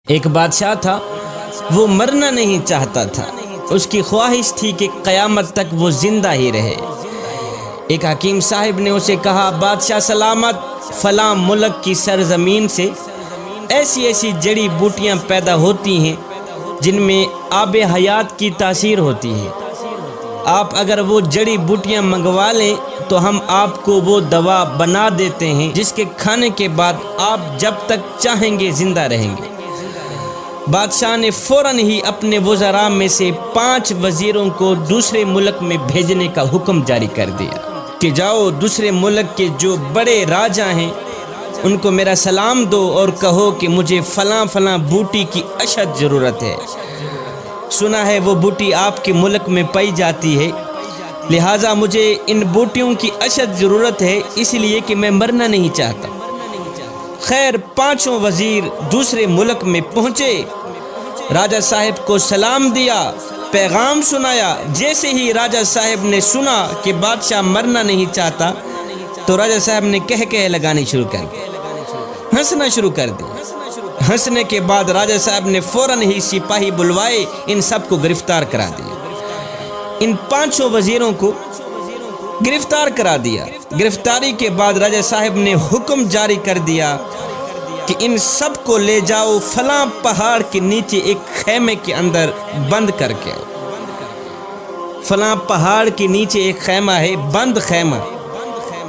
ایک بادشاہ تھا، وہ مرنا نہیں چاہتا تھا، اس کی خواہش تھی کہ قیامت تک وہ زندہ ہی رہے۔ ایک حکیم صاحب نے اسے کہا، بادشاہ سلامت، فلاں ملک کی سرزمین سے ایسی ایسی جڑی بوٹیاں پیدا ہوتی ہیں جن میں آب حیات کی تاثیر ہوتی ہے، آپ اگر وہ جڑی بوٹیاں منگوا لیں تو ہم آپ کو وہ دوا بنا دیتے ہیں جس کے کھانے کے بعد آپ جب تک چاہیں گے زندہ رہیں گے۔ بادشاہ نے فوراً ہی اپنے وزراء میں سے 5 وزیروں کو دوسرے ملک میں بھیجنے کا حکم جاری کر دیا کہ جاؤ دوسرے ملک کے جو بڑے راجا ہیں ان کو میرا سلام دو اور کہو کہ مجھے فلاں فلاں بوٹی کی اشد ضرورت ہے، سنا ہے وہ بوٹی آپ کے ملک میں پائی جاتی ہے، لہٰذا مجھے ان بوٹیوں کی اشد ضرورت ہے، اس لیے کہ میں مرنا نہیں چاہتا۔ خیر 5 وزیر دوسرے ملک میں پہنچے، راجہ صاحب کو سلام دیا، پیغام سنایا۔ جیسے ہی راجہ صاحب نے سنا کہ بادشاہ مرنا نہیں چاہتا تو راجہ صاحب نے کہہ لگانی شروع کر دی، ہنسنا شروع کر دی۔ ہنسنے کے بعد راجہ صاحب نے فوراً ہی سپاہی بلوائے، ان سب کو گرفتار کرا دیا۔ ان 5 وزیروں کو گرفتار کرا دیا۔ گرفتاری کے بعد راجہ صاحب نے حکم جاری کر دیا کہ ان سب کو لے جاؤ فلاں پہاڑ کے نیچے ایک خیمے کے اندر بند کر کے آؤ۔ فلاں پہاڑ کے نیچے ایک خیمہ ہے، بند خیمہ،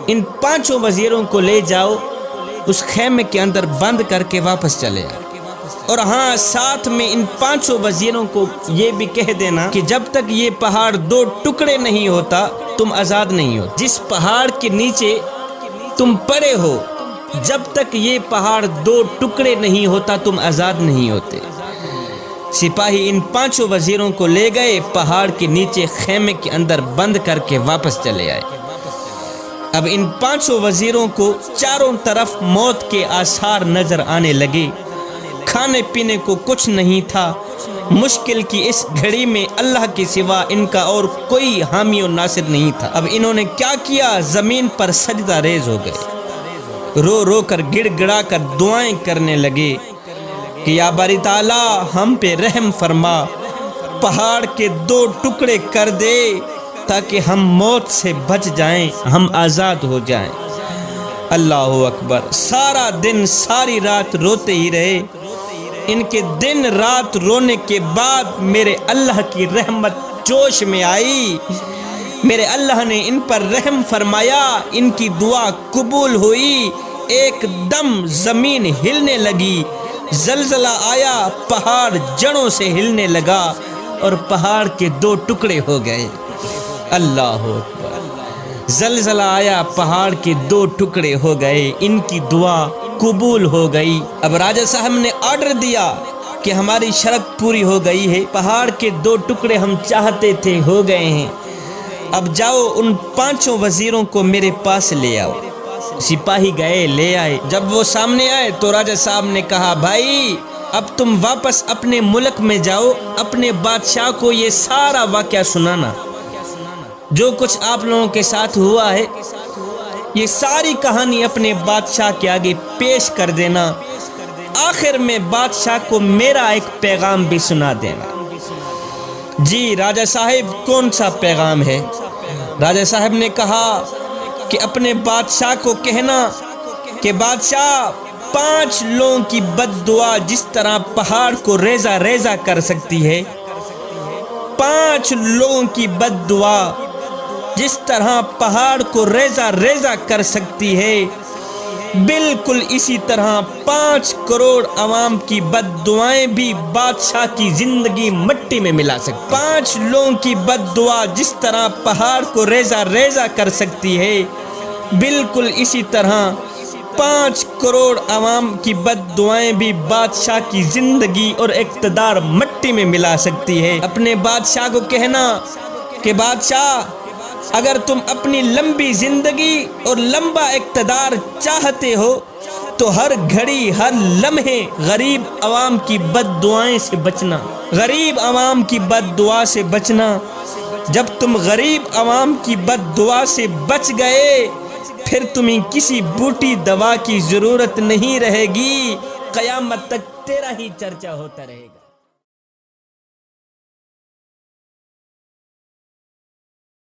ان 5 وزیروں کو لے جاؤ، اس خیمے کے اندر بند کر کے واپس چلے آؤ۔ اور ہاں، ساتھ میں ان 5 وزیروں کو یہ بھی کہہ دینا کہ جب تک یہ پہاڑ 2 ٹکڑے نہیں ہوتا تم آزاد نہیں ہو۔ جس پہاڑ کے نیچے تم پڑے ہو، جب تک یہ پہاڑ 2 ٹکڑے نہیں ہوتا تم آزاد نہیں ہوتے۔ سپاہی ان 5 وزیروں کو لے گئے، پہاڑ کے نیچے خیمے کے اندر بند کر کے واپس چلے آئے۔ اب ان 5 وزیروں کو چاروں طرف موت کے آثار نظر آنے لگے، کھانے پینے کو کچھ نہیں تھا۔ مشکل کی اس گھڑی میں اللہ کے سوا ان کا اور کوئی حامی و ناصر نہیں تھا۔ اب انہوں نے کیا کیا؟ زمین پر سجدہ ریز ہو گئے، رو رو کر گڑ گڑا کر دعائیں کرنے لگے کہ یا باری تعالیٰ ہم پہ رحم فرما، پہاڑ کے 2 ٹکڑے کر دے تاکہ ہم موت سے بچ جائیں، ہم آزاد ہو جائیں۔ اللہ اکبر۔ سارا دن ساری رات روتے ہی رہے۔ ان کے دن رات رونے کے بعد میرے اللہ کی رحمت جوش میں آئی، میرے اللہ نے ان پر رحم فرمایا، ان کی دعا قبول ہوئی۔ ایک دم زمین ہلنے لگی، زلزلہ آیا، پہاڑ جڑوں سے ہلنے لگا اور پہاڑ کے 2 ٹکڑے ہو گئے۔ اللہ اکبر۔ زلزلہ آیا، پہاڑ کے 2 ٹکڑے ہو گئے، ان کی دعا قبول ہو گئی۔ اب راجہ صاحب نے آرڈر دیا کہ ہماری شرط پوری ہو گئی ہے، پہاڑ کے 2 ٹکڑے ہم چاہتے تھے ہو گئے ہیں، اب جاؤ ان 5 وزیروں کو میرے پاس لے آؤ۔ سپاہی گئے، لے آئے۔ جب وہ سامنے آئے تو راجہ صاحب نے کہا، بھائی اب تم واپس اپنے ملک میں جاؤ، اپنے بادشاہ کو یہ سارا واقعہ سنانا، جو کچھ آپ لوگوں کے ساتھ ہوا ہے، یہ ساری کہانی اپنے بادشاہ کے آگے پیش کر دینا، آخر میں بادشاہ کو میرا ایک پیغام بھی سنا دینا۔ جی راجہ صاحب، کون سا پیغام ہے؟ راجہ صاحب نے کہا کہ اپنے بادشاہ کو کہنا کہ بادشاہ 5 لوگوں کی بد دعا جس طرح پہاڑ کو ریزہ ریزہ کر سکتی ہے، 5 لوگوں کی بد دعا جس طرح پہاڑ کو ریزہ ریزہ کر سکتی ہے، بالکل اسی طرح 5 کروڑ عوام کی بد دعائیں بھی بادشاہ کی زندگی مٹی میں ملا سکتی۔ 5 لوگوں کی بد دعا جس طرح پہاڑ کو ریزہ ریزہ کر سکتی ہے، بالکل اسی طرح 5 کروڑ عوام کی بد دعائیں بھی بادشاہ کی زندگی اور اقتدار مٹی میں ملا سکتی ہے۔ اپنے بادشاہ کو کہنا کہ بادشاہ، اگر تم اپنی لمبی زندگی اور لمبا اقتدار چاہتے ہو تو ہر گھڑی ہر لمحے غریب عوام کی بد دعائیں سے بچنا، غریب عوام کی بد دعا سے بچنا۔ جب تم غریب عوام کی بد دعا سے بچ گئے، پھر تمہیں کسی بوٹی دوا کی ضرورت نہیں رہے گی، قیامت تک تیرا ہی چرچا ہوتا رہے گا۔